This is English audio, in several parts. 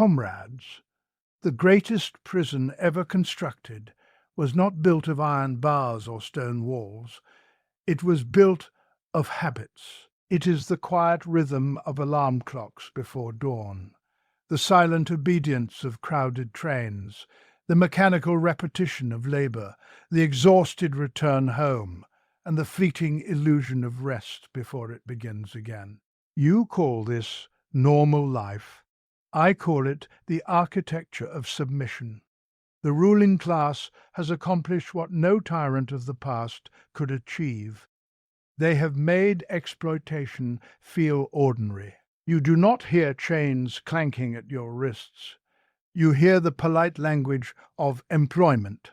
Comrades, the greatest prison ever constructed was not built of iron bars or stone walls. It was built of habits. It is the quiet rhythm of alarm clocks before dawn, the silent obedience of crowded trains, the mechanical repetition of labor, the exhausted return home, and the fleeting illusion of rest before it begins again. You call this normal life. I call it the architecture of submission. The ruling class has accomplished what no tyrant of the past could achieve. They have made exploitation feel ordinary. You do not hear chains clanking at your wrists. You hear the polite language of employment.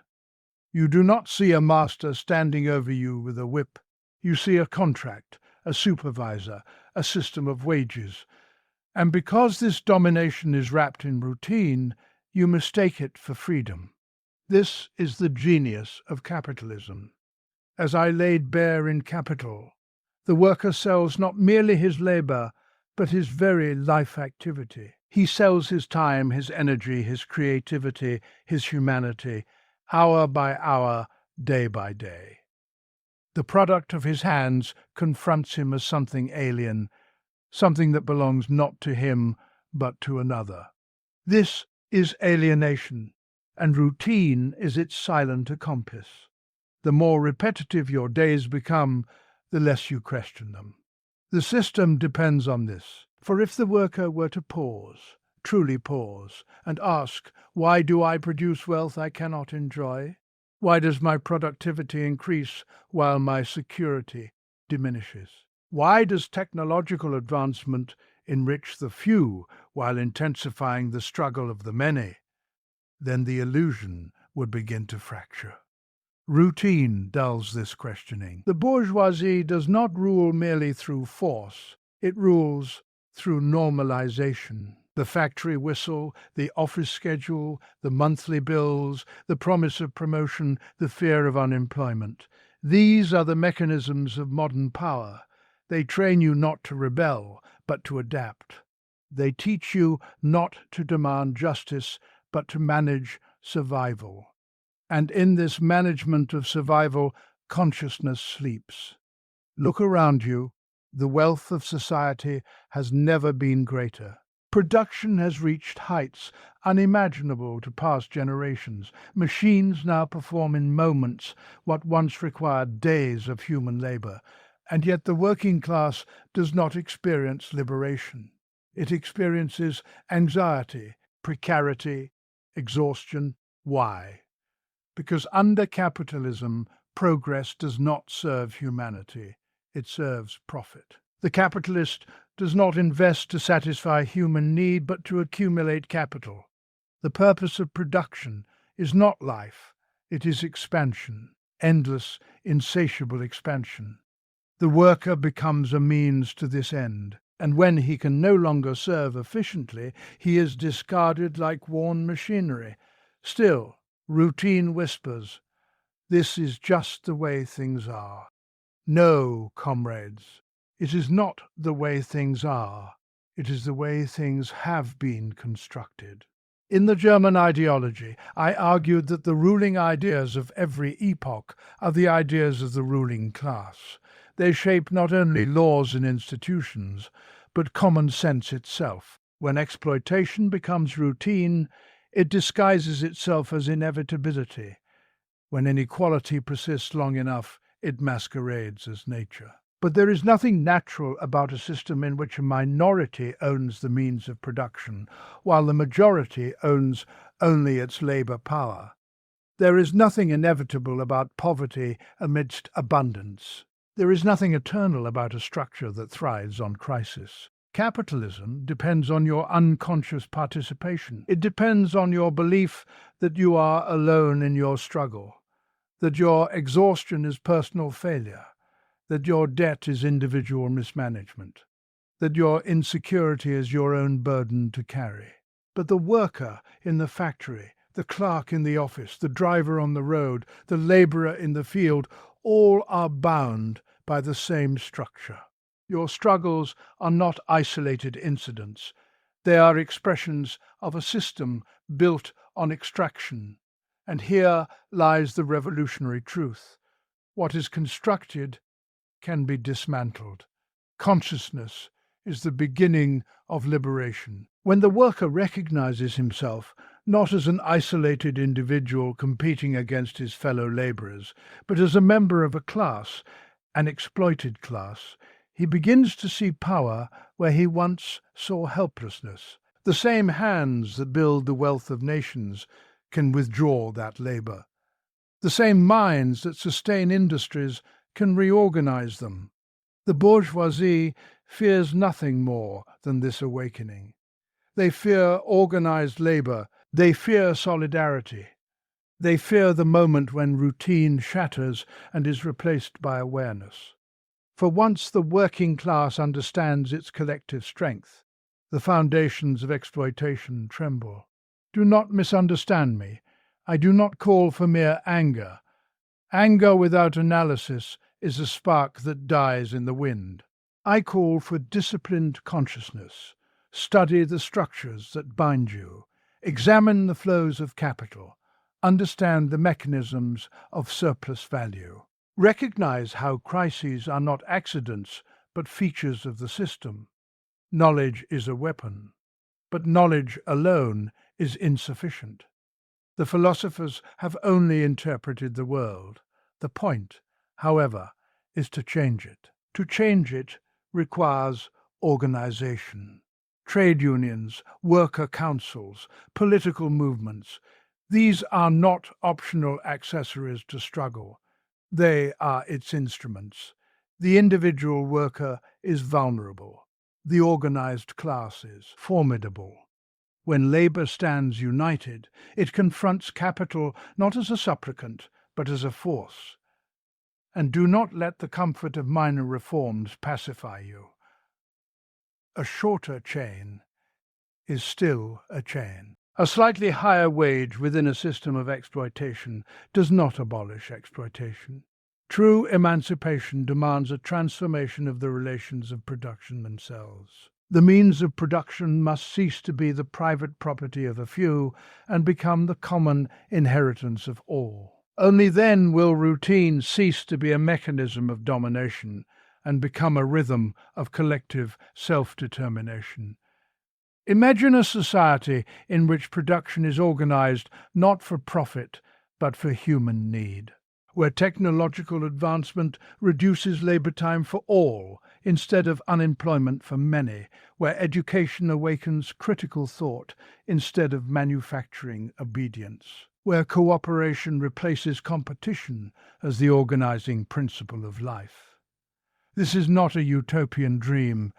You do not see a master standing over you with a whip. You see a contract, a supervisor, a system of wages. And because this domination is wrapped in routine, you mistake it for freedom. This is the genius of capitalism. As I laid bare in Capital, the worker sells not merely his labor, but his very life activity. He sells his time, his energy, his creativity, his humanity, hour by hour, day by day. The product of his hands confronts him as something alien, something that belongs not to him, but to another. This is alienation, and routine is its silent accomplice. The more repetitive your days become, the less you question them. The system depends on this, for if the worker were to pause, truly pause, and ask, why do I produce wealth I cannot enjoy? Why does my productivity increase while my security diminishes? Why does technological advancement enrich the few while intensifying the struggle of the many? Then the illusion would begin to fracture. Routine dulls this questioning. The bourgeoisie does not rule merely through force. It rules through normalization. The factory whistle, the office schedule, the monthly bills, the promise of promotion, the fear of unemployment. These are the mechanisms of modern power. They train you not to rebel, but to adapt. They teach you not to demand justice, but to manage survival. And in this management of survival, consciousness sleeps. Look around you. The wealth of society has never been greater. Production has reached heights unimaginable to past generations. Machines now perform in moments what once required days of human labor. And yet the working class does not experience liberation. It experiences anxiety, precarity, exhaustion. Why? Because under capitalism, progress does not serve humanity. It serves profit. The capitalist does not invest to satisfy human need, but to accumulate capital. The purpose of production is not life. It is expansion, endless, insatiable expansion. The worker becomes a means to this end, and when he can no longer serve efficiently, he is discarded like worn machinery. Still, routine whispers, this is just the way things are. No, comrades, it is not the way things are. It is the way things have been constructed. In the German ideology, I argued that the ruling ideas of every epoch are the ideas of the ruling class. They shape not only laws and institutions, but common sense itself. When exploitation becomes routine, it disguises itself as inevitability. When inequality persists long enough, it masquerades as nature. But there is nothing natural about a system in which a minority owns the means of production, while the majority owns only its labor power. There is nothing inevitable about poverty amidst abundance. There is nothing eternal about a structure that thrives on crisis. Capitalism depends on your unconscious participation. It depends on your belief that you are alone in your struggle, that your exhaustion is personal failure, that your debt is individual mismanagement, that your insecurity is your own burden to carry. But the worker in the factory, the clerk in the office, the driver on the road, the laborer in the field, all are bound by the same structure. Your struggles are not isolated incidents. They are expressions of a system built on extraction. And here lies the revolutionary truth. What is constructed can be dismantled. Consciousness is the beginning of liberation. When the worker recognizes himself not as an isolated individual competing against his fellow laborers, but as a member of a class, an exploited class, he begins to see power where he once saw helplessness. The same hands that build the wealth of nations can withdraw that labor. The same minds that sustain industries can reorganize them. The bourgeoisie fears nothing more than this awakening. They fear organized labor. They fear solidarity. They fear the moment when routine shatters and is replaced by awareness. For once the working class understands its collective strength, the foundations of exploitation tremble. Do not misunderstand me. I do not call for mere anger. Anger without analysis is a spark that dies in the wind. I call for disciplined consciousness. Study the structures that bind you. Examine the flows of capital. Understand the mechanisms of surplus value. Recognize how crises are not accidents, but features of the system. Knowledge is a weapon, but knowledge alone is insufficient. The philosophers have only interpreted the world. The point, however, is to change it. To change it requires organization. Trade unions, worker councils, political movements, these are not optional accessories to struggle. They are its instruments. The individual worker is vulnerable. The organized class is formidable. When labor stands united, it confronts capital not as a supplicant, but as a force. And do not let the comfort of minor reforms pacify you. A shorter chain is still a chain. A slightly higher wage within a system of exploitation does not abolish exploitation. True emancipation demands a transformation of the relations of production themselves. The means of production must cease to be the private property of a few and become the common inheritance of all. Only then will routine cease to be a mechanism of domination and become a rhythm of collective self-determination. Imagine a society in which production is organized not for profit but for human need, where technological advancement reduces labor time for all instead of unemployment for many, where education awakens critical thought instead of manufacturing obedience, where cooperation replaces competition as the organizing principle of life. This is not a utopian dream.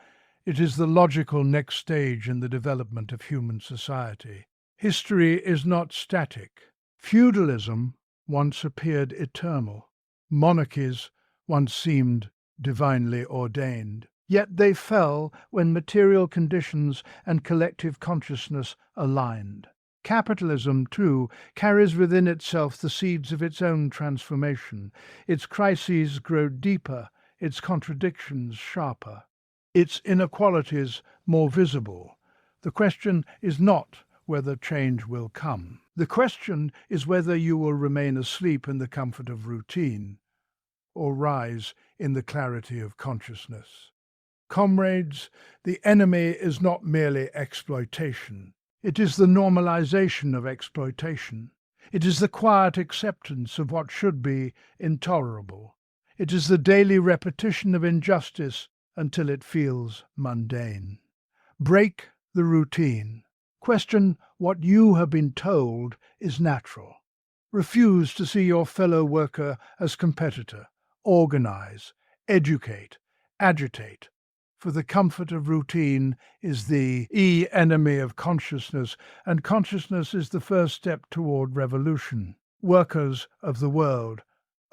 It is the logical next stage in the development of human society. History is not static. Feudalism once appeared eternal. Monarchies once seemed divinely ordained. Yet they fell when material conditions and collective consciousness aligned. Capitalism, too, carries within itself the seeds of its own transformation. Its crises grow deeper, its contradictions sharper, its inequalities more visible. The question is not whether change will come. The question is whether you will remain asleep in the comfort of routine or rise in the clarity of consciousness. Comrades, the enemy is not merely exploitation. It is the normalization of exploitation. It is the quiet acceptance of what should be intolerable. It is the daily repetition of injustice until it feels mundane. Break the routine. Question what you have been told is natural. Refuse to see your fellow worker as competitor. Organize, educate, agitate. For the comfort of routine is the enemy of consciousness, and consciousness is the first step toward revolution. Workers of the world,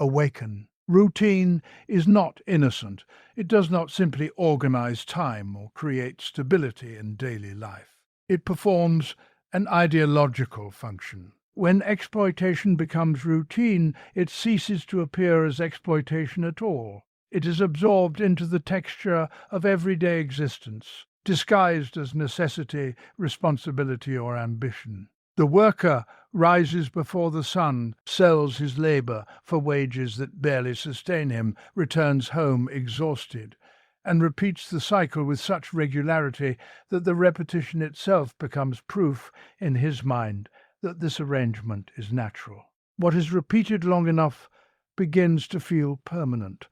awaken. Routine is not innocent. It does not simply organize time or create stability in daily life. It performs an ideological function. When exploitation becomes routine, it ceases to appear as exploitation at all. It is absorbed into the texture of everyday existence. disguised as necessity, responsibility, or ambition. The worker rises before the sun, sells his labor for wages that barely sustain him, returns home exhausted, and repeats the cycle with such regularity that the repetition itself becomes proof in his mind that this arrangement is natural. What is repeated long enough begins to feel permanent.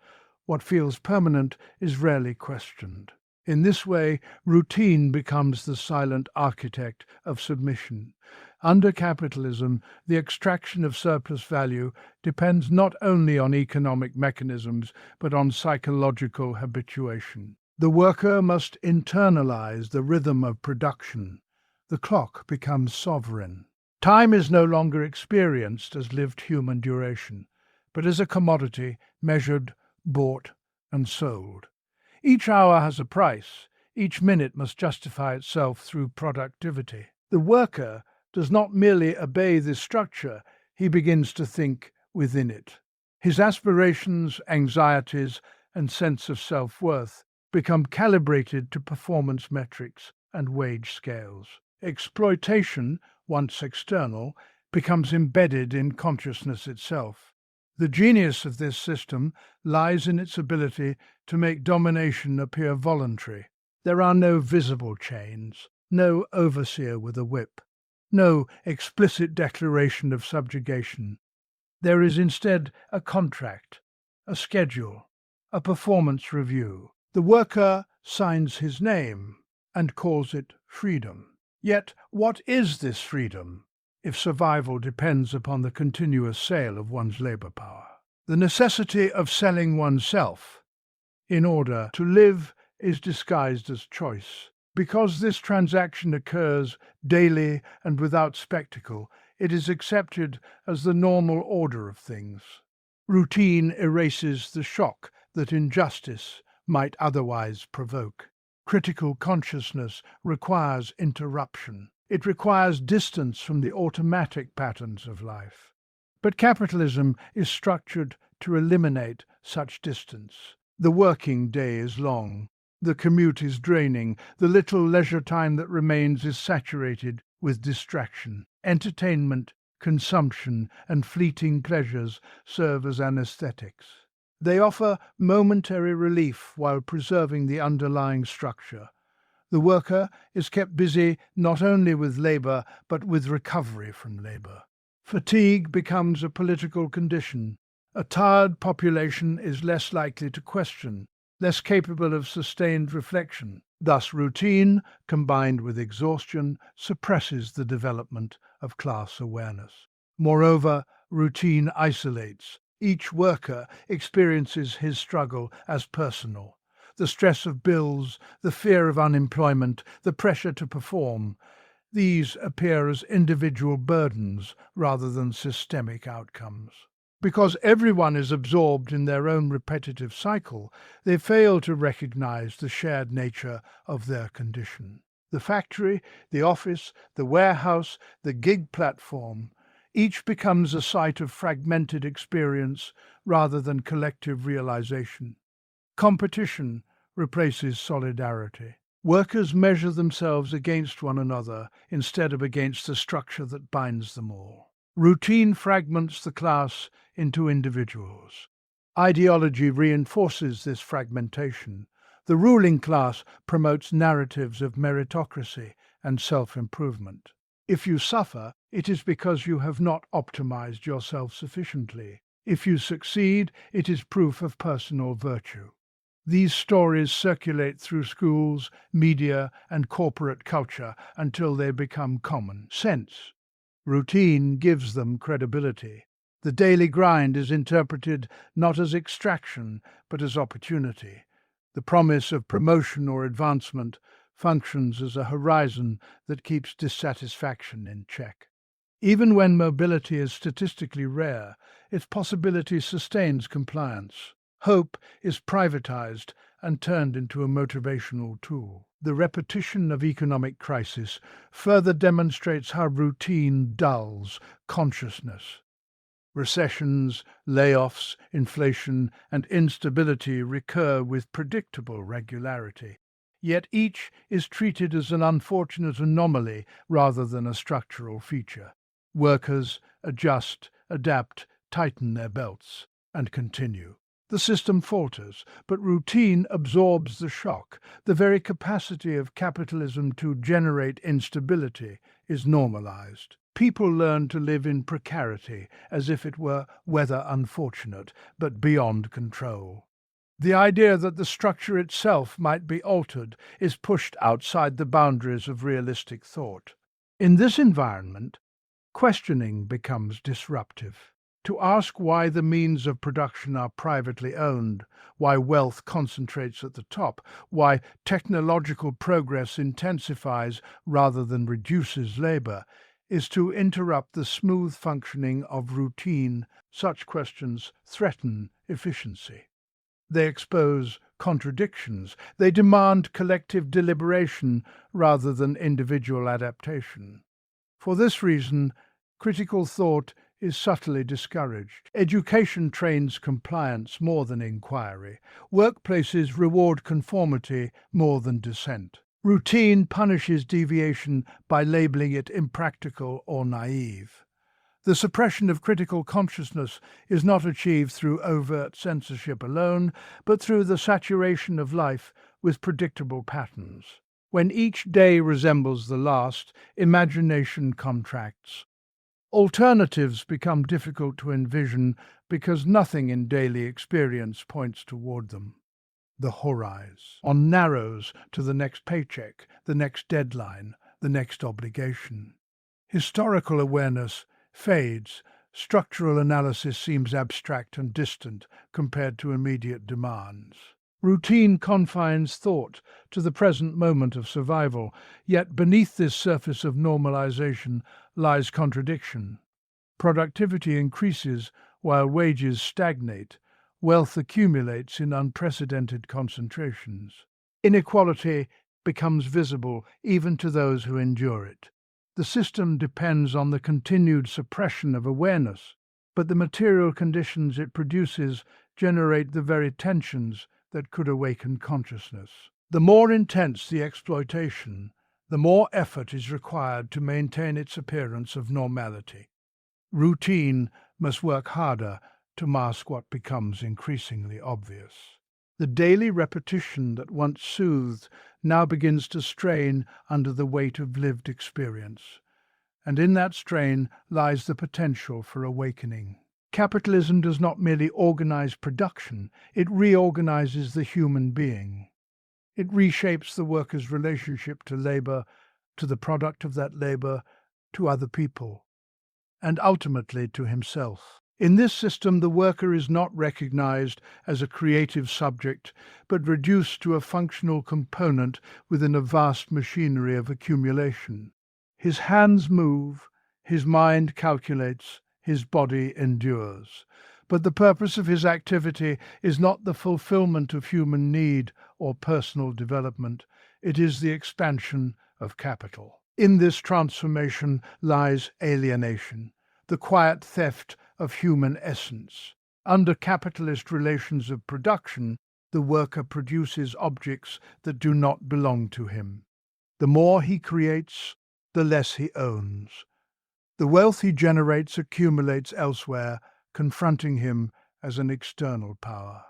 What feels permanent is rarely questioned. In this way, routine becomes the silent architect of submission. Under capitalism, the extraction of surplus value depends not only on economic mechanisms, but on psychological habituation. The worker must internalize the rhythm of production. The clock becomes sovereign. Time is no longer experienced as lived human duration, but as a commodity measured, bought, and sold. Each hour has a price. Each minute must justify itself through productivity. The worker does not merely obey this structure, he begins to think within it. His aspirations, anxieties, and sense of self-worth become calibrated to performance metrics and wage scales. Exploitation, once external, becomes embedded in consciousness itself. The genius of this system lies in its ability to make domination appear voluntary. There are no visible chains, no overseer with a whip, no explicit declaration of subjugation. There is instead a contract, a schedule, a performance review. The worker signs his name and calls it freedom. Yet, what is this freedom if survival depends upon the continuous sale of one's labor power? The necessity of selling oneself in order to live is disguised as choice. Because this transaction occurs daily and without spectacle, it is accepted as the normal order of things. Routine erases the shock that injustice might otherwise provoke. Critical consciousness requires interruption. It requires distance from the automatic patterns of life. But capitalism is structured to eliminate such distance. The working day is long. The commute is draining. The little leisure time that remains is saturated with distraction. Entertainment, consumption, and fleeting pleasures serve as anesthetics. They offer momentary relief while preserving the underlying structure. The worker is kept busy not only with labor, but with recovery from labor. Fatigue becomes a political condition. A tired population is less likely to question, less capable of sustained reflection. Thus, routine, combined with exhaustion, suppresses the development of class awareness. Moreover, routine isolates. Each worker experiences his struggle as personal. The stress of bills, the fear of unemployment, the pressure to perform, these appear as individual burdens rather than systemic outcomes. Because everyone is absorbed in their own repetitive cycle, they fail to recognize the shared nature of their condition. The factory, the office, the warehouse, the gig platform, each becomes a site of fragmented experience rather than collective realization. Competition replaces solidarity. Workers measure themselves against one another instead of against the structure that binds them all. Routine fragments the class into individuals. Ideology reinforces this fragmentation. The ruling class promotes narratives of meritocracy and self-improvement. If you suffer, it is because you have not optimized yourself sufficiently. If you succeed, it is proof of personal virtue. These stories circulate through schools, media, and corporate culture until they become common sense. Routine gives them credibility. The daily grind is interpreted not as extraction, but as opportunity. The promise of promotion or advancement functions as a horizon that keeps dissatisfaction in check. Even when mobility is statistically rare, its possibility sustains compliance. Hope is privatized and turned into a motivational tool. The repetition of economic crisis further demonstrates how routine dulls consciousness. Recessions, layoffs, inflation, and instability recur with predictable regularity. yet each is treated as an unfortunate anomaly rather than a structural feature. Workers adjust, adapt, tighten their belts, and continue. The system falters, but routine absorbs the shock. The very capacity of capitalism to generate instability is normalized. People learn to live in precarity as if it were, whether unfortunate, but beyond control. The idea that the structure itself might be altered is pushed outside the boundaries of realistic thought. In this environment, questioning becomes disruptive. To ask why the means of production are privately owned, why wealth concentrates at the top, why technological progress intensifies rather than reduces labor, is to interrupt the smooth functioning of routine. Such questions threaten efficiency. They expose contradictions. They demand collective deliberation rather than individual adaptation. For this reason, critical thought is subtly discouraged. Education trains compliance more than inquiry. Workplaces reward conformity more than dissent. Routine punishes deviation by labeling it impractical or naive. The suppression of critical consciousness is not achieved through overt censorship alone, but through the saturation of life with predictable patterns. When each day resembles the last, imagination contracts. Alternatives become difficult to envision because nothing in daily experience points toward them. The horizon narrows to the next paycheck, the next deadline, the next obligation. Historical awareness fades. Structural analysis seems abstract and distant compared to immediate demands. Routine confines thought to the present moment of survival, yet beneath this surface of normalization lies contradiction. Productivity increases while wages stagnate. Wealth accumulates in unprecedented concentrations. Inequality becomes visible even to those who endure it. The system depends on the continued suppression of awareness, but the material conditions it produces generate the very tensions that could awaken consciousness. The more intense the exploitation, the more effort is required to maintain its appearance of normality. Routine must work harder to mask what becomes increasingly obvious. The daily repetition that once soothed now begins to strain under the weight of lived experience, and in that strain lies the potential for awakening. Capitalism does not merely organize production, it reorganizes the human being. It reshapes the worker's relationship to labor, to the product of that labor, to other people, and ultimately to himself. In this system, the worker is not recognized as a creative subject, but reduced to a functional component within a vast machinery of accumulation. His hands move, his mind calculates, his body endures. But the purpose of his activity is not the fulfillment of human need or personal development, it is the expansion of capital. In this transformation lies alienation, the quiet theft of human essence. Under capitalist relations of production, the worker produces objects that do not belong to him. The more he creates, the less he owns. The wealth he generates accumulates elsewhere, confronting him as an external power.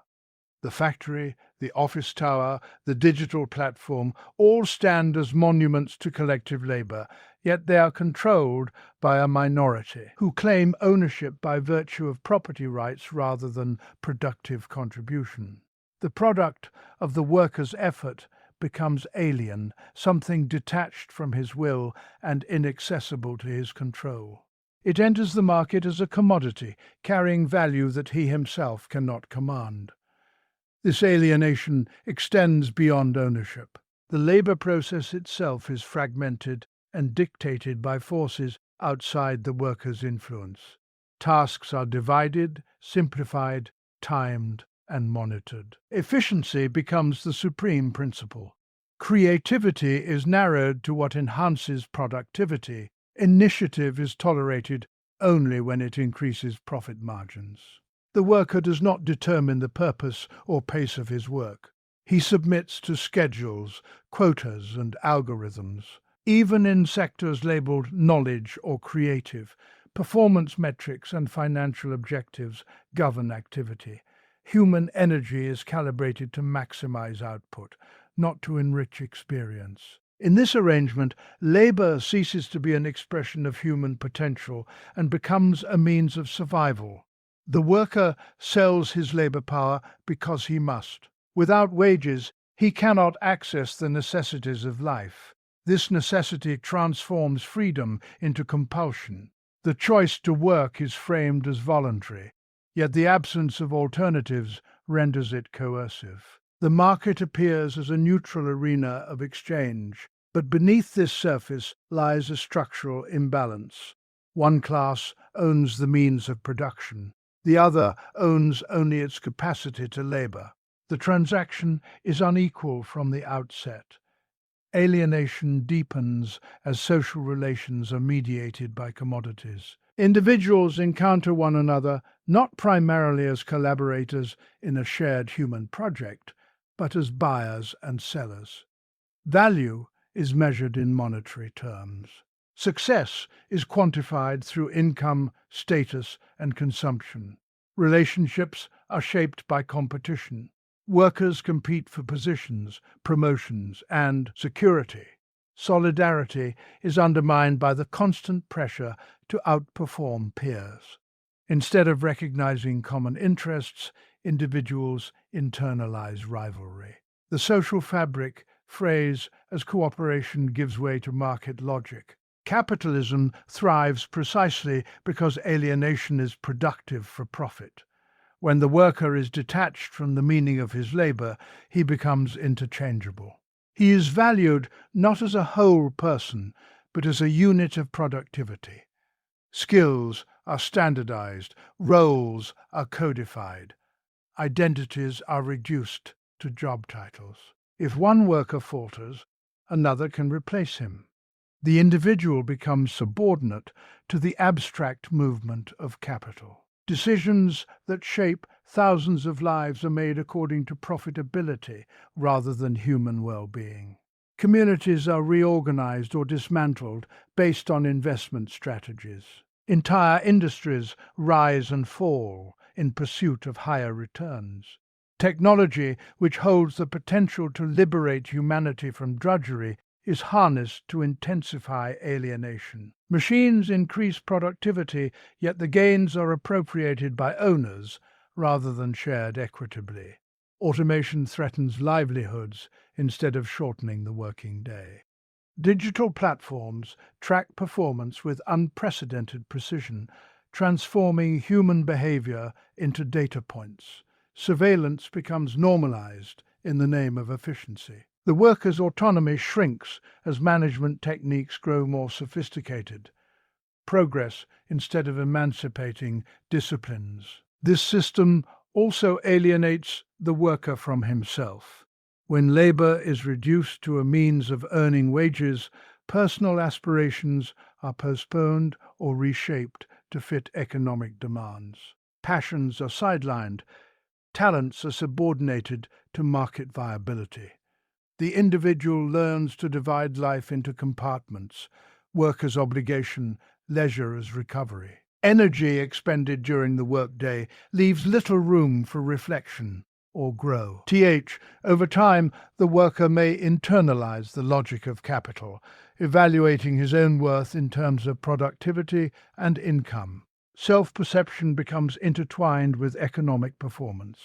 The factory, the office tower, the digital platform all stand as monuments to collective labor, yet they are controlled by a minority who claim ownership by virtue of property rights rather than productive contribution. The product of the worker's effort becomes alien, something detached from his will and inaccessible to his control. It enters the market as a commodity, carrying value that he himself cannot command. This alienation extends beyond ownership. The labor process itself is fragmented and dictated by forces outside the worker's influence. Tasks are divided, simplified, timed, and monitored. Efficiency becomes the supreme principle. Creativity is narrowed to what enhances productivity. Initiative is tolerated only when it increases profit margins. The worker does not determine the purpose or pace of his work. He submits to schedules, quotas, and algorithms. Even in sectors labeled knowledge or creative, performance metrics and financial objectives govern activity. Human energy is calibrated to maximize output, not to enrich experience. In this arrangement, labor ceases to be an expression of human potential and becomes a means of survival. The worker sells his labor power because he must. Without wages, he cannot access the necessities of life. This necessity transforms freedom into compulsion. The choice to work is framed as voluntary, yet the absence of alternatives renders it coercive. The market appears as a neutral arena of exchange, but beneath this surface lies a structural imbalance. One class owns the means of production, the other owns only its capacity to labor. The transaction is unequal from the outset. Alienation deepens as social relations are mediated by commodities. Individuals encounter one another not primarily as collaborators in a shared human project, but as buyers and sellers. Value is measured in monetary terms. Success is quantified through income, status, and consumption. Relationships are shaped by competition. Workers compete for positions, promotions, and security. Solidarity is undermined by the constant pressure to outperform peers. Instead of recognizing common interests, individuals internalize rivalry. The social fabric frays as cooperation gives way to market logic. Capitalism thrives precisely because alienation is productive for profit. When the worker is detached from the meaning of his labor, he becomes interchangeable. He is valued not as a whole person, but as a unit of productivity. Skills are standardized, roles are codified, identities are reduced to job titles. If one worker falters, another can replace him. The individual becomes subordinate to the abstract movement of capital. Decisions that shape thousands of lives are made according to profitability rather than human well-being. Communities are reorganized or dismantled based on investment strategies. Entire industries rise and fall in pursuit of higher returns. Technology, which holds the potential to liberate humanity from drudgery, is harnessed to intensify alienation. Machines increase productivity, yet the gains are appropriated by owners rather than shared equitably. Automation threatens livelihoods instead of shortening the working day. Digital platforms track performance with unprecedented precision, transforming human behavior into data points. Surveillance becomes normalized in the name of efficiency. The worker's autonomy shrinks as management techniques grow more sophisticated. Progress, instead of emancipating, disciplines. This system also alienates the worker from himself. When labor is reduced to a means of earning wages, personal aspirations are postponed or reshaped to fit economic demands. Passions are sidelined, talents are subordinated to market viability. The individual learns to divide life into compartments: work as obligation, leisure as recovery. Energy expended during the workday leaves little room for reflection or grow. Over time, the worker may internalize the logic of capital, evaluating his own worth in terms of productivity and income. Self-perception becomes intertwined with economic performance.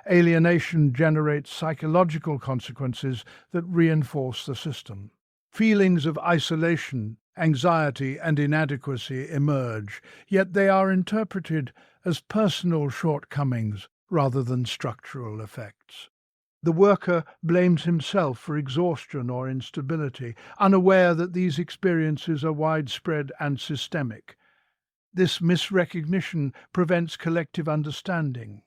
Alienation generates psychological consequences that reinforce the system. Feelings of isolation, anxiety, and inadequacy emerge, yet they are interpreted as personal shortcomings rather than structural effects. The worker blames himself for exhaustion or instability, unaware that these experiences are widespread and systemic. This misrecognition prevents collective understanding.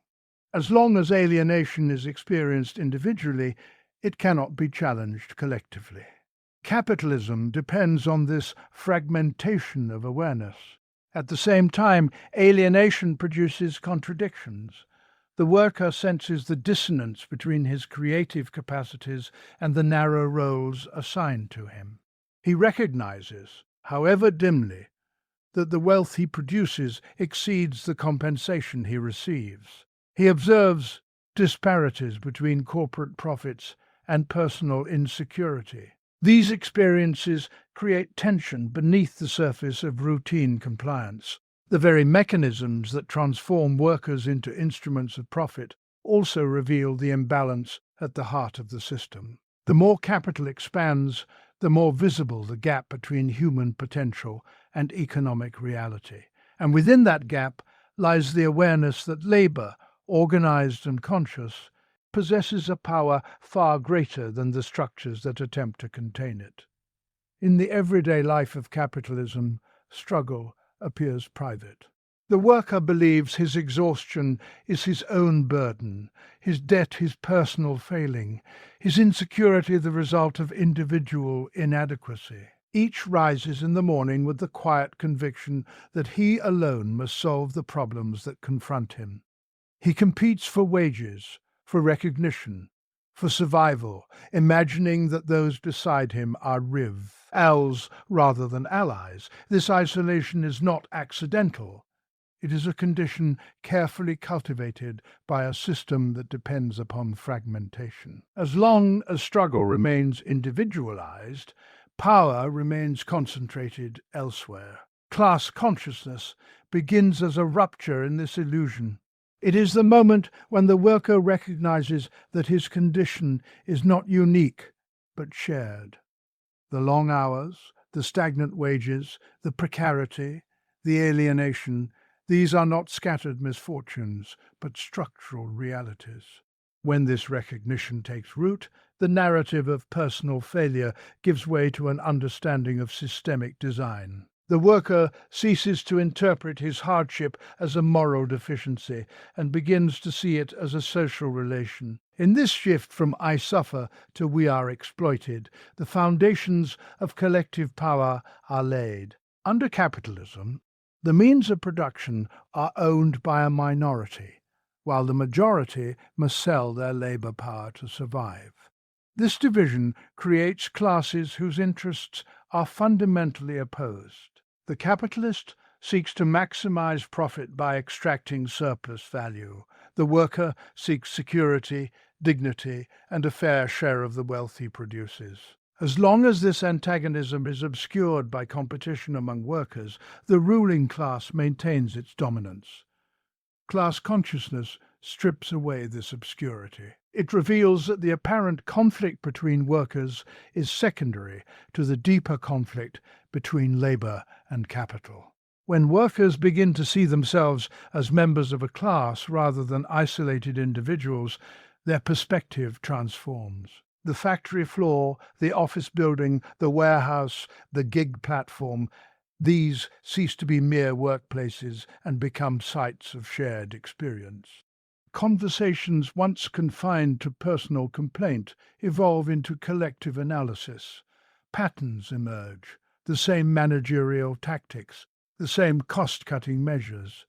As long as alienation is experienced individually, it cannot be challenged collectively. Capitalism depends on this fragmentation of awareness. At the same time, alienation produces contradictions. The worker senses the dissonance between his creative capacities and the narrow roles assigned to him. He recognizes, however dimly, that the wealth he produces exceeds the compensation he receives. He observes disparities between corporate profits and personal insecurity. These experiences create tension beneath the surface of routine compliance. The very mechanisms that transform workers into instruments of profit also reveal the imbalance at the heart of the system. The more capital expands, the more visible the gap between human potential and economic reality. And within that gap lies the awareness that labor, organized and conscious, possesses a power far greater than the structures that attempt to contain it. In the everyday life of capitalism, struggle appears private. The worker believes his exhaustion is his own burden, his debt his personal failing, his insecurity the result of individual inadequacy. Each rises in the morning with the quiet conviction that he alone must solve the problems that confront him. He competes for wages, for recognition, for survival, imagining that those beside him are rivals rather than allies. This isolation is not accidental. It is a condition carefully cultivated by a system that depends upon fragmentation. As long as struggle remains individualized, power remains concentrated elsewhere. Class consciousness begins as a rupture in this illusion. It is the moment when the worker recognizes that his condition is not unique, but shared. The long hours, the stagnant wages, the precarity, the alienation, these are not scattered misfortunes, but structural realities. When this recognition takes root, the narrative of personal failure gives way to an understanding of systemic design. The worker ceases to interpret his hardship as a moral deficiency and begins to see it as a social relation. In this shift from "I suffer" to "we are exploited," the foundations of collective power are laid. Under capitalism, the means of production are owned by a minority, while the majority must sell their labor power to survive. This division creates classes whose interests are fundamentally opposed. The capitalist seeks to maximize profit by extracting surplus value. The worker seeks security, dignity, and a fair share of the wealth he produces. As long as this antagonism is obscured by competition among workers, the ruling class maintains its dominance. Class consciousness strips away this obscurity. It reveals that the apparent conflict between workers is secondary to the deeper conflict between labor and capital. When workers begin to see themselves as members of a class rather than isolated individuals, their perspective transforms. The factory floor, the office building, the warehouse, the gig platform, these cease to be mere workplaces and become sites of shared experience. Conversations once confined to personal complaint evolve into collective analysis. Patterns emerge, the same managerial tactics, the same cost-cutting measures,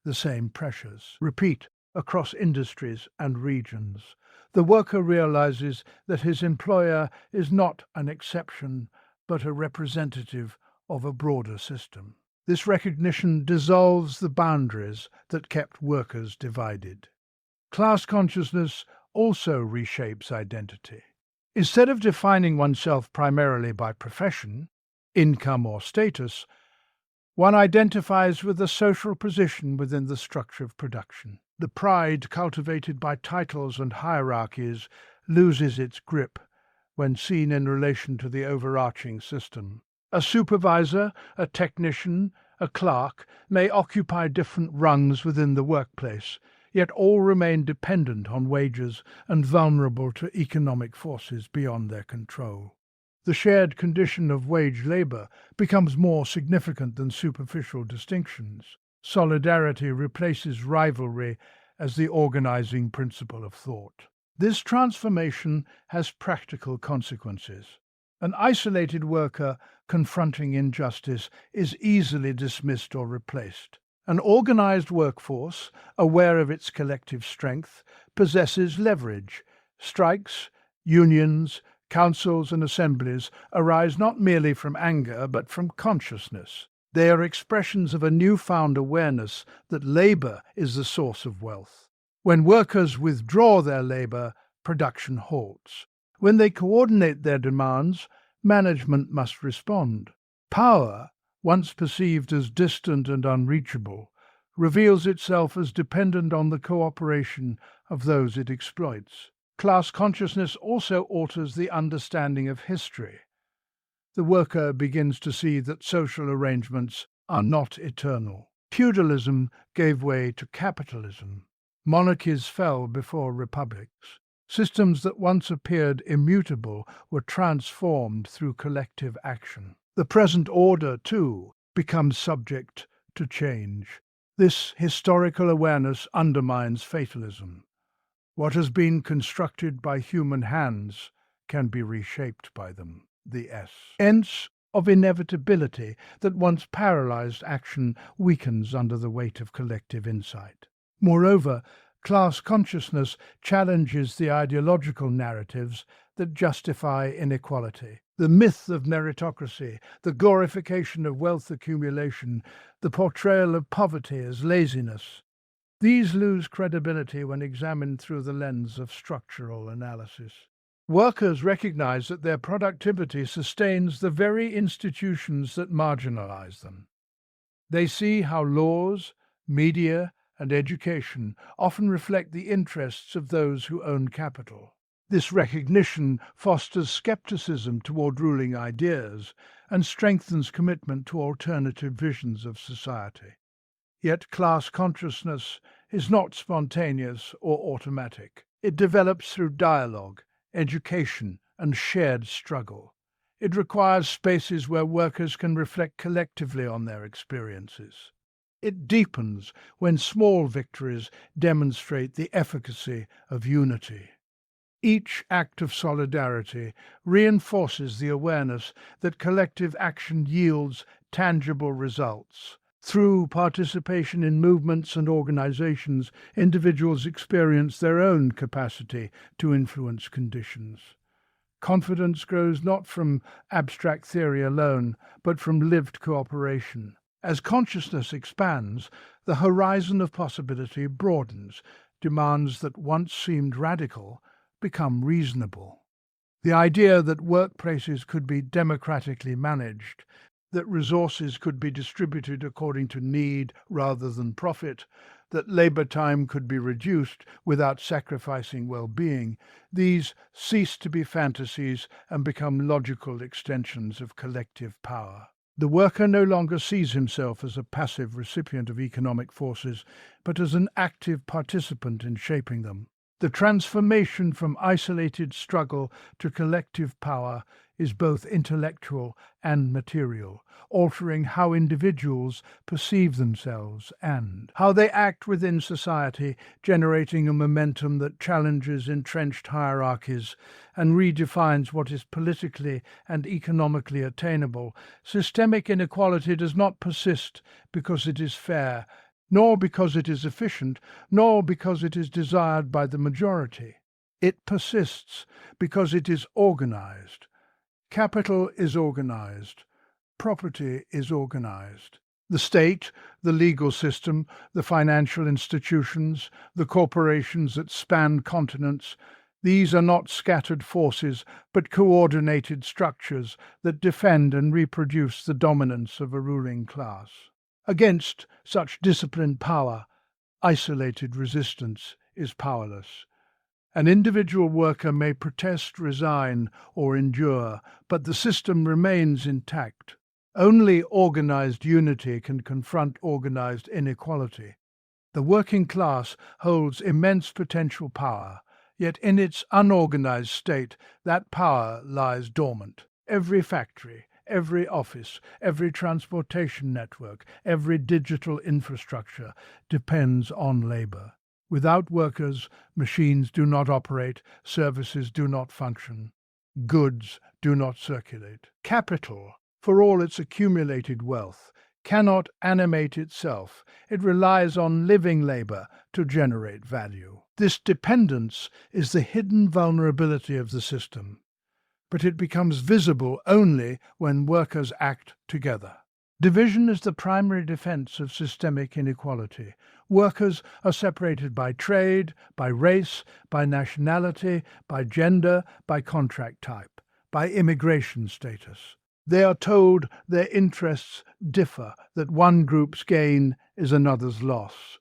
the same pressures repeat across industries and regions. The worker realizes that his employer is not an exception, but a representative of a broader system. This recognition dissolves the boundaries that kept workers divided. Class consciousness also reshapes identity. Instead of defining oneself primarily by profession, income, or status, one identifies with a social position within the structure of production. The pride cultivated by titles and hierarchies loses its grip when seen in relation to the overarching system. A supervisor, a technician, a clerk may occupy different rungs within the workplace, yet all remain dependent on wages and vulnerable to economic forces beyond their control. The shared condition of wage labor becomes more significant than superficial distinctions. Solidarity replaces rivalry as the organizing principle of thought. This transformation has practical consequences. An isolated worker confronting injustice is easily dismissed or replaced. An organized workforce, aware of its collective strength, possesses leverage. Strikes, unions, councils, and assemblies arise not merely from anger but from consciousness. They are expressions of a newfound awareness that labor is the source of wealth. When workers withdraw their labor, production halts. When they coordinate their demands, management must respond. Power, once perceived as distant and unreachable, reveals itself as dependent on the cooperation of those it exploits. Class consciousness also alters the understanding of history. The worker begins to see that social arrangements are not eternal. Feudalism gave way to capitalism. Monarchies fell before republics. Systems that once appeared immutable were transformed through collective action. The present order, too, becomes subject to change. This historical awareness undermines fatalism. What has been constructed by human hands can be reshaped by them. The sense of inevitability that once paralyzed action weakens under the weight of collective insight. Moreover, class consciousness challenges the ideological narratives that justify inequality. The myth of meritocracy, the glorification of wealth accumulation, the portrayal of poverty as laziness. These lose credibility when examined through the lens of structural analysis. Workers recognize that their productivity sustains the very institutions that marginalize them. They see how laws, media, and education often reflect the interests of those who own capital. This recognition fosters skepticism toward ruling ideas and strengthens commitment to alternative visions of society. Yet class consciousness is not spontaneous or automatic. It develops through dialogue, education, and shared struggle. It requires spaces where workers can reflect collectively on their experiences. It deepens when small victories demonstrate the efficacy of unity. Each act of solidarity reinforces the awareness that collective action yields tangible results. Through participation in movements and organizations, individuals experience their own capacity to influence conditions. Confidence grows not from abstract theory alone, but from lived cooperation. As consciousness expands, the horizon of possibility broadens. Demands that once seemed radical become reasonable. The idea that workplaces could be democratically managed, that resources could be distributed according to need rather than profit, that labor time could be reduced without sacrificing well-being, these cease to be fantasies and become logical extensions of collective power. The worker no longer sees himself as a passive recipient of economic forces, but as an active participant in shaping them. The transformation from isolated struggle to collective power is both intellectual and material, altering how individuals perceive themselves and how they act within society, generating a momentum that challenges entrenched hierarchies and redefines what is politically and economically attainable. Systemic inequality does not persist because it is fair, nor because it is efficient, nor because it is desired by the majority. It persists because it is organized. Capital is organized. Property is organized. The state, the legal system, the financial institutions, the corporations that span continents, these are not scattered forces, but coordinated structures that defend and reproduce the dominance of a ruling class. Against such disciplined power, isolated resistance is powerless. An individual worker may protest, resign, or endure, but the system remains intact. Only organized unity can confront organized inequality. The working class holds immense potential power, yet in its unorganized state, that power lies dormant. Every factory, every office, every transportation network, every digital infrastructure depends on labor. Without workers, machines do not operate, services do not function, goods do not circulate. Capital, for all its accumulated wealth, cannot animate itself. It relies on living labor to generate value. This dependence is the hidden vulnerability of the system, but it becomes visible only when workers act together. Division is the primary defense of systemic inequality. Workers are separated by trade, by race, by nationality, by gender, by contract type, by immigration status. They are told their interests differ, that one group's gain is another's loss.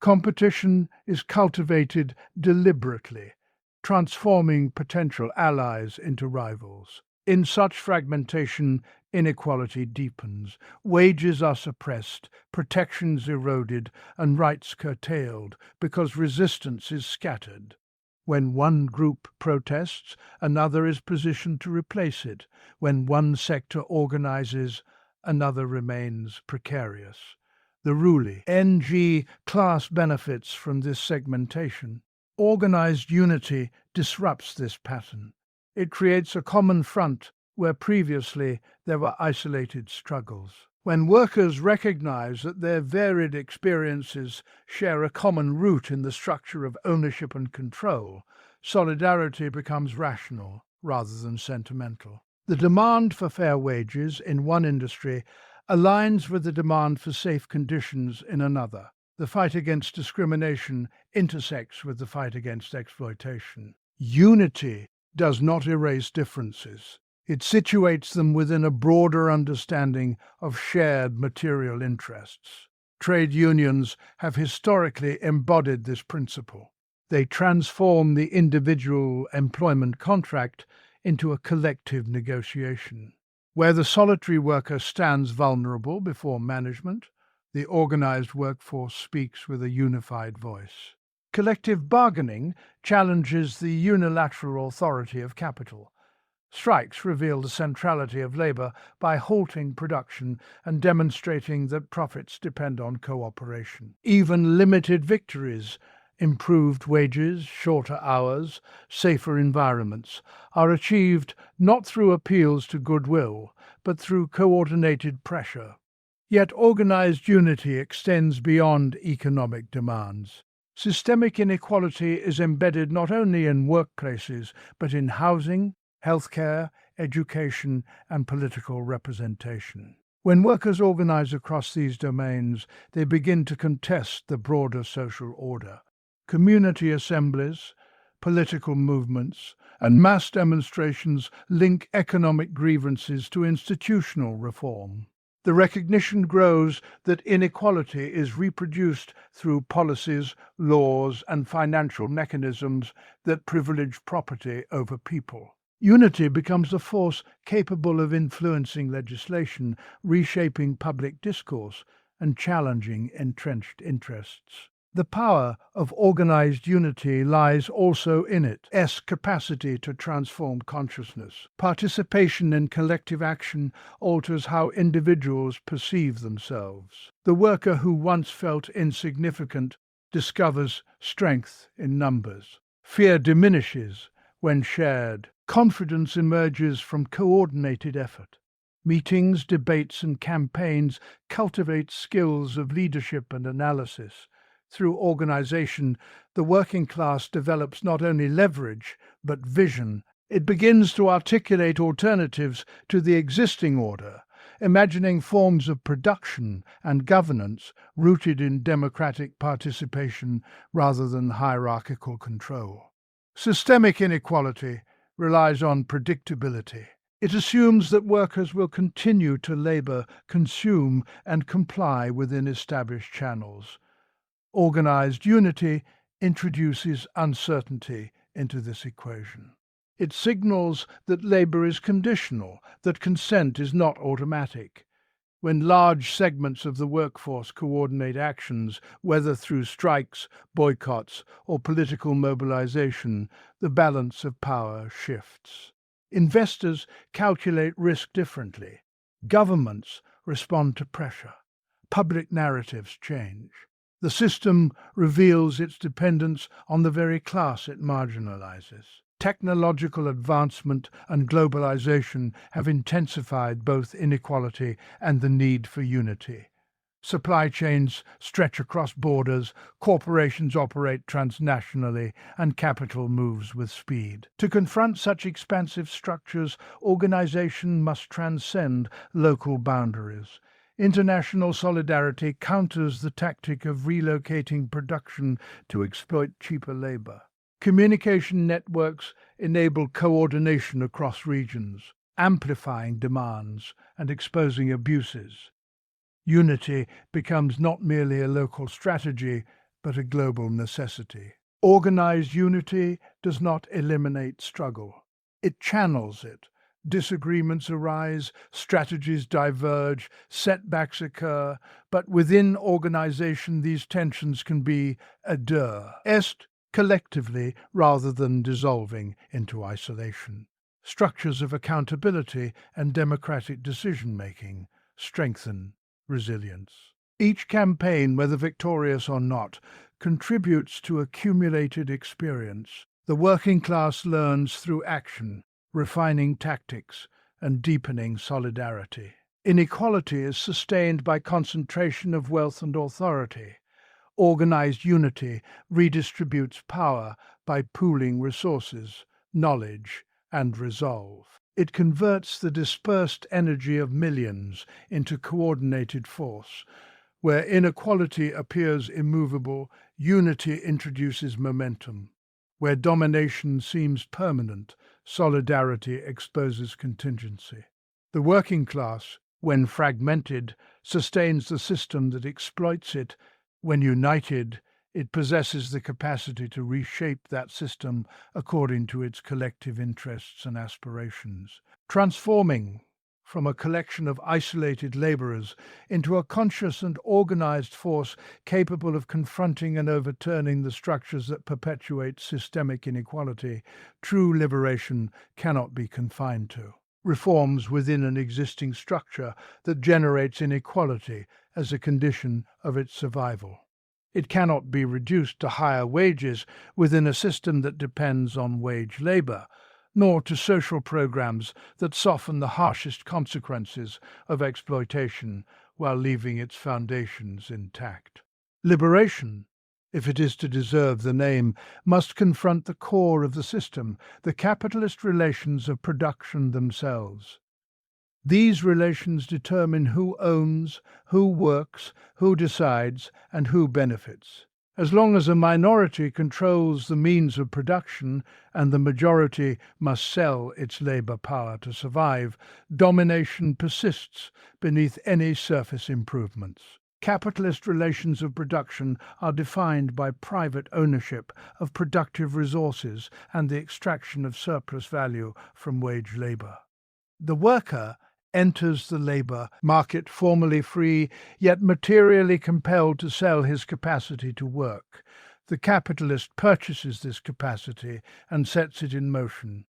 Competition is cultivated deliberately, transforming potential allies into rivals. In such fragmentation, inequality deepens. Wages are suppressed, protections eroded, and rights curtailed because resistance is scattered. When one group protests, another is positioned to replace it. When one sector organizes, another remains precarious. The ruling NG class benefits from this segmentation. Organized unity disrupts this pattern. It creates a common front where previously there were isolated struggles. When workers recognize that their varied experiences share a common root in the structure of ownership and control, solidarity becomes rational rather than sentimental. The demand for fair wages in one industry aligns with the demand for safe conditions in another. The fight against discrimination intersects with the fight against exploitation. Unity does not erase differences. It situates them within a broader understanding of shared material interests. Trade unions have historically embodied this principle. They transform the individual employment contract into a collective negotiation. Where the solitary worker stands vulnerable before management, the organized workforce speaks with a unified voice. Collective bargaining challenges the unilateral authority of capital. Strikes reveal the centrality of labor by halting production and demonstrating that profits depend on cooperation. Even limited victories, improved wages, shorter hours, safer environments, are achieved not through appeals to goodwill, but through coordinated pressure. Yet organized unity extends beyond economic demands. Systemic inequality is embedded not only in workplaces, but in housing, healthcare, education, and political representation. When workers organize across these domains, they begin to contest the broader social order. Community assemblies, political movements, and mass demonstrations link economic grievances to institutional reform. The recognition grows that inequality is reproduced through policies, laws, and financial mechanisms that privilege property over people. Unity becomes a force capable of influencing legislation, reshaping public discourse, and challenging entrenched interests. The power of organized unity lies also in its capacity to transform consciousness. Participation in collective action alters how individuals perceive themselves. The worker who once felt insignificant discovers strength in numbers. Fear diminishes when shared. Confidence emerges from coordinated effort. Meetings, debates, and campaigns cultivate skills of leadership and analysis. Through organization, the working class develops not only leverage, but vision. It begins to articulate alternatives to the existing order, imagining forms of production and governance rooted in democratic participation rather than hierarchical control. Systemic inequality relies on predictability. It assumes that workers will continue to labor, consume, and comply within established channels. Organized unity introduces uncertainty into this equation. It signals that labor is conditional, that consent is not automatic. When large segments of the workforce coordinate actions, whether through strikes, boycotts, or political mobilization, the balance of power shifts. Investors calculate risk differently. Governments respond to pressure. Public narratives change. The system reveals its dependence on the very class it marginalizes. Technological advancement and globalization have intensified both inequality and the need for unity. Supply chains stretch across borders, corporations operate transnationally, and capital moves with speed. To confront such expansive structures, organization must transcend local boundaries. International solidarity counters the tactic of relocating production to exploit cheaper labor. Communication networks enable coordination across regions, amplifying demands and exposing abuses. Unity becomes not merely a local strategy, but a global necessity. Organized unity does not eliminate struggle. It channels it. Disagreements arise, strategies diverge, setbacks occur, but within organization these tensions can be est collectively rather than dissolving into isolation. Structures of accountability and democratic decision-making strengthen resilience. Each campaign, whether victorious or not, contributes to accumulated experience. The working class learns through action, refining tactics and deepening solidarity. Inequality is sustained by concentration of wealth and authority. Organized unity redistributes power by pooling resources, knowledge, and resolve. It converts the dispersed energy of millions into coordinated force. Where inequality appears immovable, unity introduces momentum. Where domination seems permanent, solidarity exposes contingency. The working class, when fragmented, sustains the system that exploits it. When united, it possesses the capacity to reshape that system according to its collective interests and aspirations, transforming from a collection of isolated laborers into a conscious and organized force capable of confronting and overturning the structures that perpetuate systemic inequality. True liberation cannot be confined to reforms within an existing structure that generates inequality as a condition of its survival. It cannot be reduced to higher wages within a system that depends on wage labor, nor to social programs that soften the harshest consequences of exploitation while leaving its foundations intact. Liberation, if it is to deserve the name, must confront the core of the system, the capitalist relations of production themselves. These relations determine who owns, who works, who decides, and who benefits. As long as a minority controls the means of production and the majority must sell its labor power to survive, domination persists beneath any surface improvements. Capitalist relations of production are defined by private ownership of productive resources and the extraction of surplus value from wage labor. The worker enters the labor market formally free, yet materially compelled to sell his capacity to work. The capitalist purchases this capacity and sets it in motion,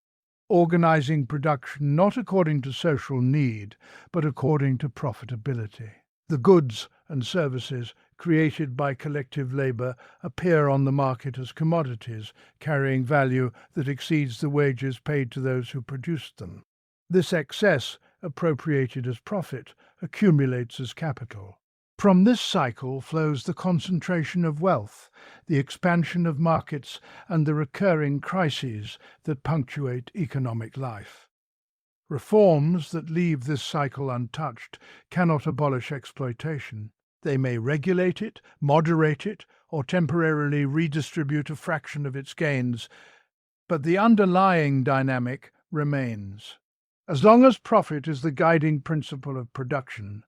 organizing production not according to social need, but according to profitability. The goods and services created by collective labor appear on the market as commodities, carrying value that exceeds the wages paid to those who produced them. This excess, appropriated as profit, accumulates as capital. From this cycle flows the concentration of wealth, the expansion of markets, and the recurring crises that punctuate economic life. Reforms that leave this cycle untouched cannot abolish exploitation. They may regulate it, moderate it, or temporarily redistribute a fraction of its gains, but the underlying dynamic remains. As long as profit is the guiding principle of production,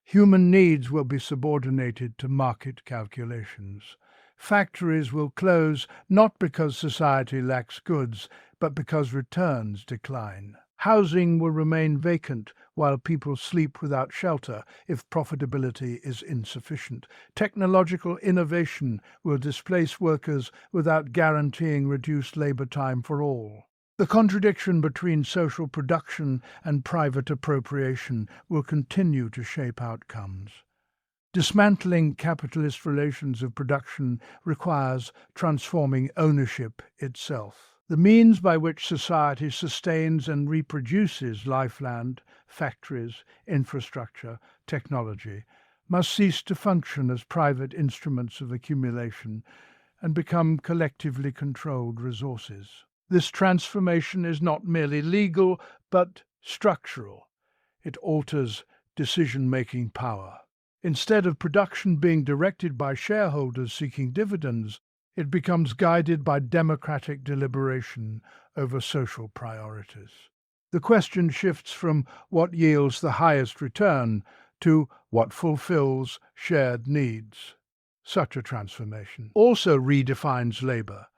human needs will be subordinated to market calculations. Factories will close not because society lacks goods, but because returns decline. Housing will remain vacant while people sleep without shelter if profitability is insufficient. Technological innovation will displace workers without guaranteeing reduced labor time for all. The contradiction between social production and private appropriation will continue to shape outcomes. Dismantling capitalist relations of production requires transforming ownership itself. The means by which society sustains and reproduces lifeland, factories, infrastructure, technology, must cease to function as private instruments of accumulation and become collectively controlled resources. This transformation is not merely legal, but structural. It alters decision-making power. Instead of production being directed by shareholders seeking dividends, it becomes guided by democratic deliberation over social priorities. The question shifts from what yields the highest return to what fulfills shared needs. Such a transformation also redefines labor.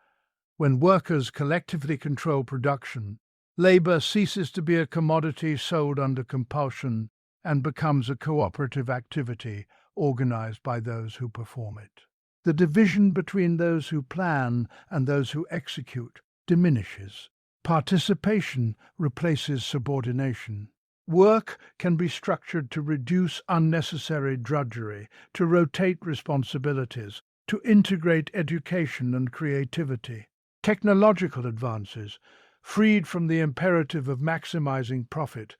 When workers collectively control production, labor ceases to be a commodity sold under compulsion and becomes a cooperative activity organized by those who perform it. The division between those who plan and those who execute diminishes. Participation replaces subordination. Work can be structured to reduce unnecessary drudgery, to rotate responsibilities, to integrate education and creativity. Technological advances, freed from the imperative of maximizing profit,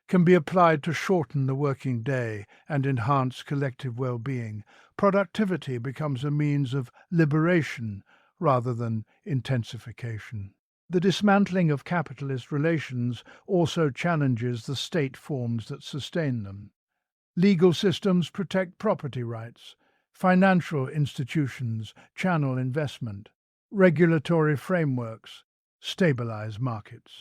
can be applied to shorten the working day and enhance collective well-being. Productivity becomes a means of liberation rather than intensification. The dismantling of capitalist relations also challenges the state forms that sustain them. Legal systems protect property rights. Financial institutions channel investment. Regulatory frameworks stabilize markets.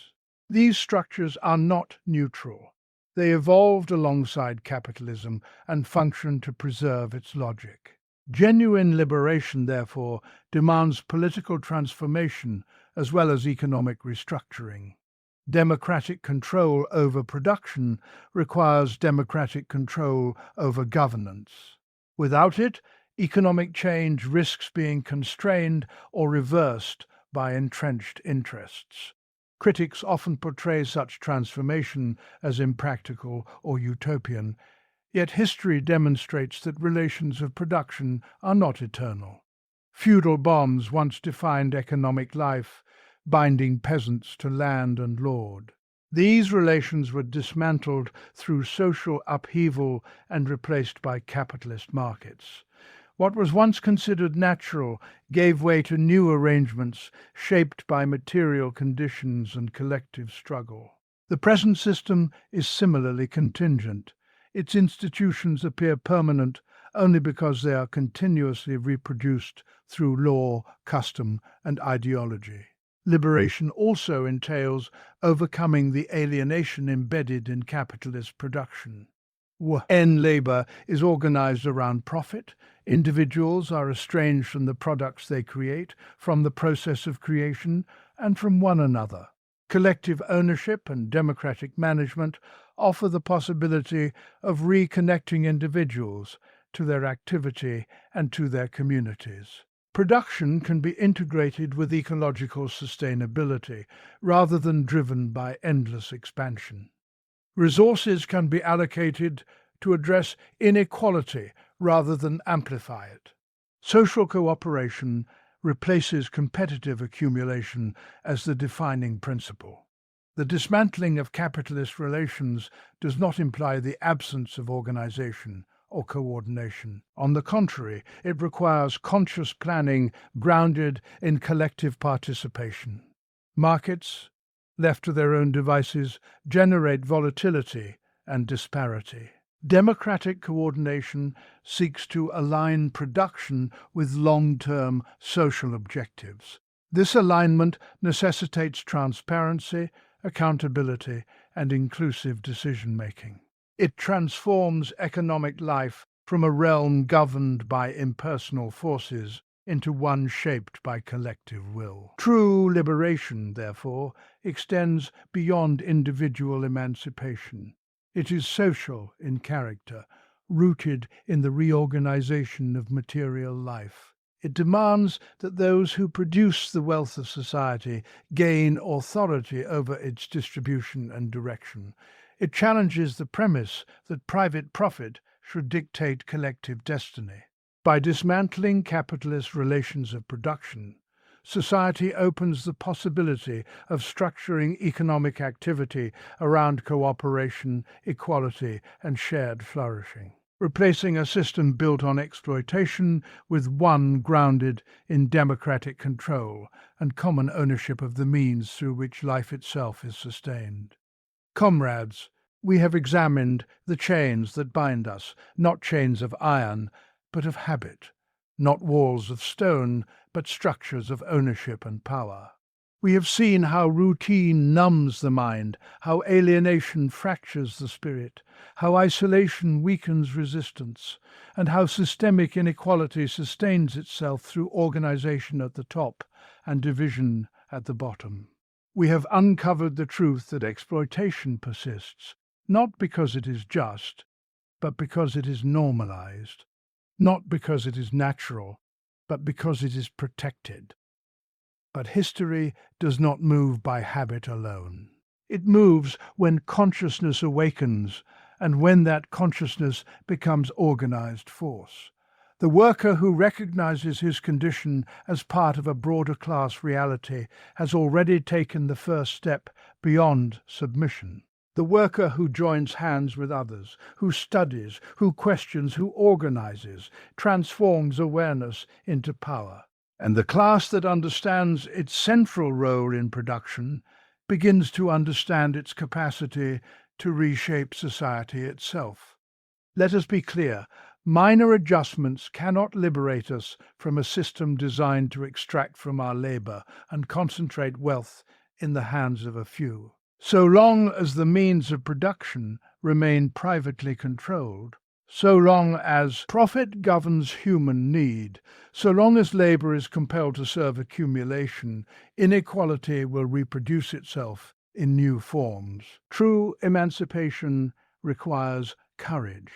These structures are not neutral. They evolved alongside capitalism and function to preserve its logic. Genuine liberation, therefore, demands political transformation as well as economic restructuring. Democratic control over production requires democratic control over governance. Without it, economic change risks being constrained or reversed by entrenched interests. Critics often portray such transformation as impractical or utopian, yet history demonstrates that relations of production are not eternal. Feudal bonds once defined economic life, binding peasants to land and lord. These relations were dismantled through social upheaval and replaced by capitalist markets. What was once considered natural gave way to new arrangements shaped by material conditions and collective struggle. The present system is similarly contingent. Its institutions appear permanent only because they are continuously reproduced through law, custom, and ideology. Liberation also entails overcoming the alienation embedded in capitalist production. When labor is organized around profit, individuals are estranged from the products they create, from the process of creation, and from one another. Collective ownership and democratic management offer the possibility of reconnecting individuals to their activity and to their communities. Production can be integrated with ecological sustainability rather than driven by endless expansion. Resources can be allocated to address inequality rather than amplify it. Social cooperation replaces competitive accumulation as the defining principle. The dismantling of capitalist relations does not imply the absence of organization or coordination. On the contrary, it requires conscious planning grounded in collective participation. Markets, left to their own devices, generate volatility and disparity. Democratic coordination seeks to align production with long-term social objectives. This alignment necessitates transparency, accountability, and inclusive decision-making. It transforms economic life from a realm governed by impersonal forces into one shaped by collective will. True liberation, therefore, extends beyond individual emancipation. It is social in character, rooted in the reorganization of material life. It demands that those who produce the wealth of society gain authority over its distribution and direction. It challenges the premise that private profit should dictate collective destiny. By dismantling capitalist relations of production, society opens the possibility of structuring economic activity around cooperation, equality, and shared flourishing, replacing a system built on exploitation with one grounded in democratic control and common ownership of the means through which life itself is sustained. Comrades, we have examined the chains that bind us, not chains of iron, but of habit, not walls of stone, but structures of ownership and power. We have seen how routine numbs the mind, how alienation fractures the spirit, how isolation weakens resistance, and how systemic inequality sustains itself through organization at the top and division at the bottom. We have uncovered the truth that exploitation persists, not because it is just, but because it is normalized, not because it is natural, but because it is protected. But history does not move by habit alone. It moves when consciousness awakens and when that consciousness becomes organized force. The worker who recognizes his condition as part of a broader class reality has already taken the first step beyond submission. The worker who joins hands with others, who studies, who questions, who organizes, transforms awareness into power. And the class that understands its central role in production begins to understand its capacity to reshape society itself. Let us be clear, minor adjustments cannot liberate us from a system designed to extract from our labor and concentrate wealth in the hands of a few. So long as the means of production remain privately controlled, so long as profit governs human need, so long as labor is compelled to serve accumulation, inequality will reproduce itself in new forms. True emancipation requires courage,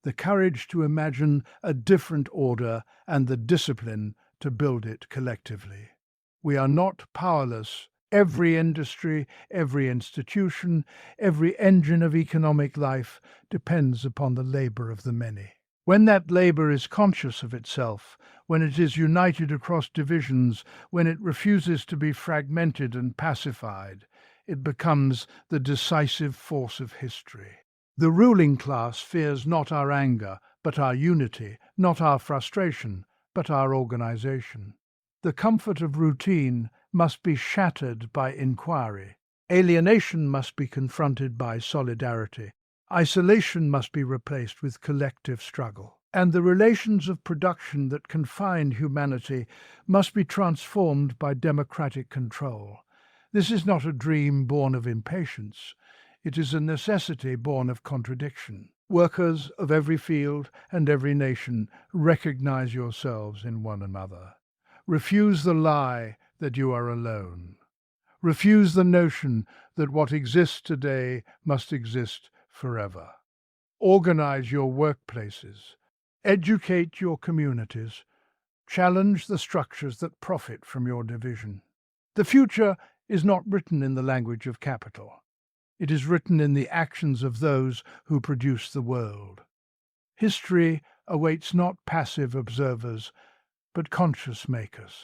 the courage to imagine a different order and the discipline to build it collectively. We are not powerless. Every industry, every institution, every engine of economic life depends upon the labor of the many. When that labor is conscious of itself, when it is united across divisions, when it refuses to be fragmented and pacified, it becomes the decisive force of history. The ruling class fears not our anger, but our unity, not our frustration, but our organization. The comfort of routine must be shattered by inquiry. Alienation must be confronted by solidarity. Isolation must be replaced with collective struggle. And the relations of production that confine humanity must be transformed by democratic control. This is not a dream born of impatience. It is a necessity born of contradiction. Workers of every field and every nation, recognize yourselves in one another. Refuse the lie that you are alone. Refuse the notion that what exists today must exist forever. Organize your workplaces. Educate your communities. Challenge the structures that profit from your division. The future is not written in the language of capital. It is written in the actions of those who produce the world. History awaits not passive observers, but conscious makers.